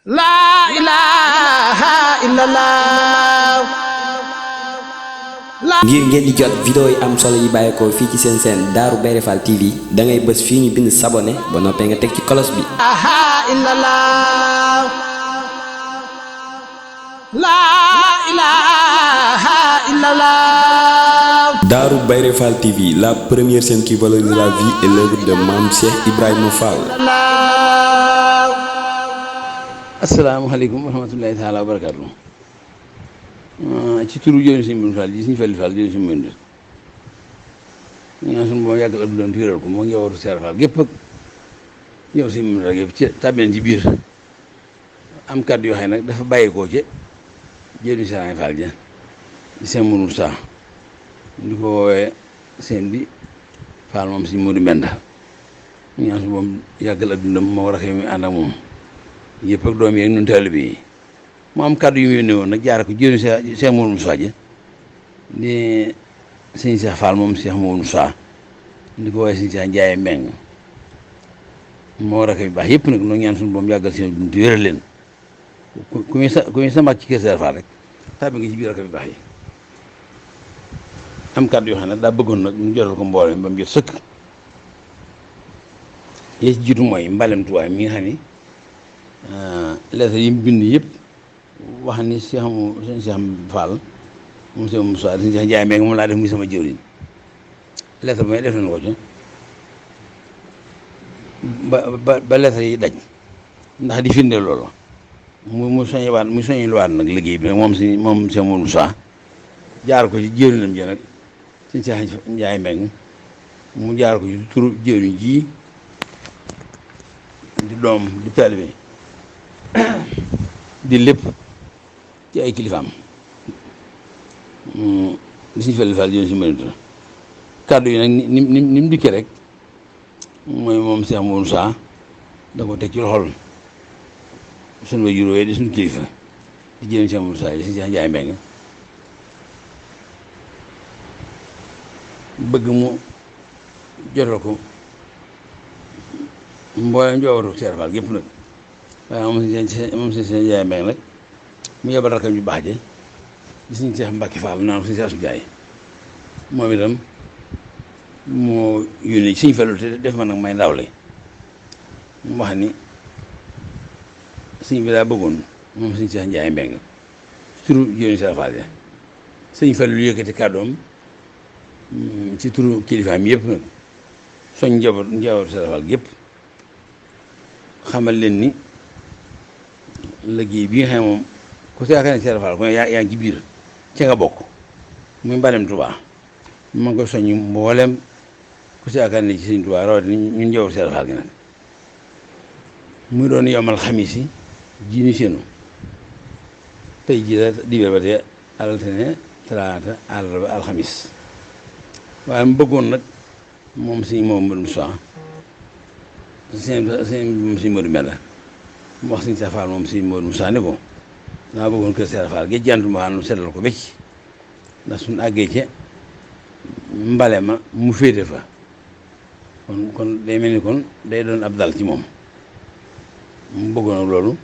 laa ilaaha illallah. ngir ngeen di jot vidéo yi am solo yi bàyyeekoo fii ci seen chaîne Darou Bairé Fall TV da ngay bës fii ñu bind s'abonner ba noppee nga teg ci cloche bi. Darou Bairé Fall TV, la première chaîne qui valorise la vie et l'œuvre de Mame Cheikh Ibrahima Fall. asalaamaaleykum wa rahmatulahi taala wa barakaatu. ci turu jëriñ si Mbène Fall ji suñu Fall Fall jëriñ si Mbène ñu naan suñu moom yàggal doon tiiral ko moo ngi njabootu Seer Fall gépp ak yow si Mbène Fall gépp ci tàbbeen ci biir am kàddu yoo xam ne nag dafa bàyyikoo ci jëriñ Seer Fall ja di seen mënul saa di ko woowee seen bi Fall moom si Modou Mbenda ñu naan suñu moom yàggal ak dundam moo raxee mi ànd ak moom yëpp ak doom yi ak ñun taalibe yi mu am kàddu yu mu yónnee woon nag jaare ko jëriñ Cheikh Mouhamadou Moussa di sëñ Cheikh Fall moom Cheikh Mouhamadou Moussa di ko woowee sëñ Cheikh Ndiaye Mbeng moo rakk bi baax yëpp nag noo ñaan suñu boom yàggal seen buntu wéral leen ku muy sa mag ci kër Cheikh Fall rek tàbbi nga ci biir rakk bi baax yi am kàddu yoo xam ne daa bëggoon nag ñu jotal ko mboolem ba mu jot sëkk yee ci jiitu mooy mbalem tuwaay mi nga xam ni lettre yi mu bind yëpp wax ni sëñ Cheikh Fall moom sëñ Moussa sëñ Cheikh Ndiaye Mbengue moom laa def muy sama jëwriñ lettre bi may def nañ ko ci ba lettre yi daj ndax di firndeel loolu mu soññiwaat nag liggéey bi nag moom sëñ Moussa jaar ko ci jëwriñam ji nag sëñ Cheikh Ndiaye Mbengue mu jaar ko ci turu jëwriñ ji di doom di taalibe di lépp ci ay kilifaam di suñu Fall Fall jël si mënut kàddu yi nag ni mu dikkee rek mooy moom Cheikh Moussa da ko teg ci loxol suñu way juróoyee di suñu kilifa di jël Cheikh Moussa yi si Cheikh Ndiaye Mbengue bëgg mu jotal ko mboolem njabootu Cheikh Fall gépp nag waaye moom si seen Ndiaye Mbengue nag mu yebal rakam yu baax je di suñu Cheikh Mbacke Fall naan suñu Cheikh Ndiaye moom itam moo yónnee suñu Fallu te def ma nag may ndawle mu wax ni suñ bi daa bëggoon moom suñu Cheikh Ndiaye Mbengue turu jëriñ Cheikh Fall ja suñu Fallu lu yëkkati kàddoom ci turu kilifaam yëpp nag soñ njabootu Cheikh Fall gépp xamal leen ni liggéey bi nga xam moom ku si yaakaar ne Cheikh Fall ko yaa ngi ci biir ci nga bokk muy mbalem Touba ma ngi koy soññ mboolem ku si yaakaar ne ci Sëñ Touba rawatina ñun njabootu Cheikh Fall gi nag muy doon yomal xamis yi ji ni seenu tey jii la dibéer ba tey altine talaata àllarba alxamis waaye mu bëggoon nag moom Sëñ Mouhamadou Moussa sëñ Modou Mbenda mu wax Sëñ Cheikh Fall moom Sëñ Modou Moussa ne ko dama bëggoon kër Cheikh Fall géej jantu ma nu seddal ko becc ndax suñu àggee ca mbale ma mu féete fa kon day mel ni kon day doon ab dal ci moom mu bëggoon ak loolu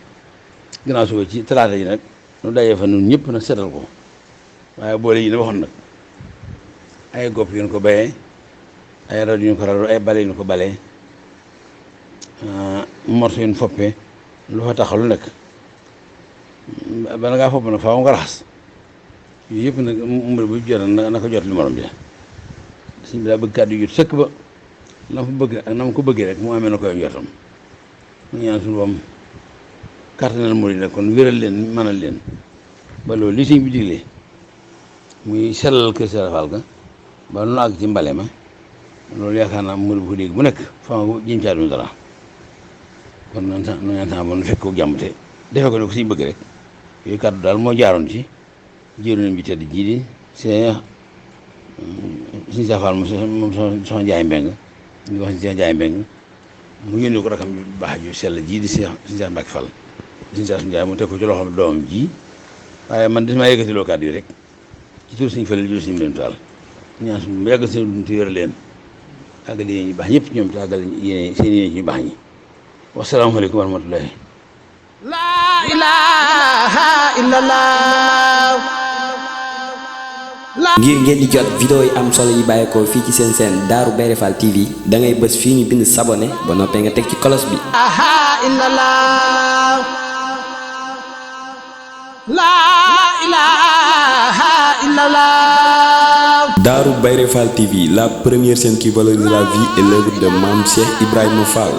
gannaaw suba ci talaata ji nag nu dajee fa nun ñëpp nag seddal ko waaye boole yi na waxoon nag ay gopp yu ñu ko bayee ay rad yu ñu ko rado ay bale yu ñu ko balee morso yu ñu foppee lu fa taxaw lu nekk bala ngaa fopp nag faaw nga raxas yooyu yëpp nag mu bu jot na ko jot li morom bi suñ bi daa bëgg kàddu yu sëkk ba na fa bëgg ak na ma ko bëggee rek mu amee na koy jotam mu ñaan suñu boom kàttanal murid nag kon wéral leen mënal leen ba loolu li suñ bi diglee muy sellal kër Cheikh Fall ga ba nu àgg ci mbale ma loolu yaakaar naa murid bu ko dégg bu nekk faaw nga jëm caa dara kon noonu sax noonu sax ba nu fekk ko jàmm te defe ko ne ko suñu bëgg rek yooyu kàddu daal moo jaaroon ci jëriñam bi tedd jii di suñu Cheikh Fall moom soxna Ndiaye Mbengue ñu wax Cheikh Ndiaye Mbengue mu yónnee ko rakam yu baax ju sell jii di suñu Cheikh Mbacke Fall suñu Cheikh Ndiaye mu teg ko ci loxoom doomam ji waaye man des maa yëkkati loo kàddu yi rek ci tur suñu fële jël suñu leen taal ñaan suñu yàggal seen dund wér leen àggal yéen ñu baax ñëpp ñoom te àggal yéen seen yéen ñu baax ñi wasalaamaaleykum wa rahmatullahi illallah. ngir ngeen di jot vidéo yi am solo yi bàyyeekoo fii ci seen seen Darou Bairé Fall TV da ngay bës fii ñu bind s'abonner ba noppee nga teg ci cloche bi. illallah. La ilaha illallah. Darou Bairé Fall TV, la première chaîne qui valorise la vie et l'œuvre de Mame Cheikh Ibrahima Fall.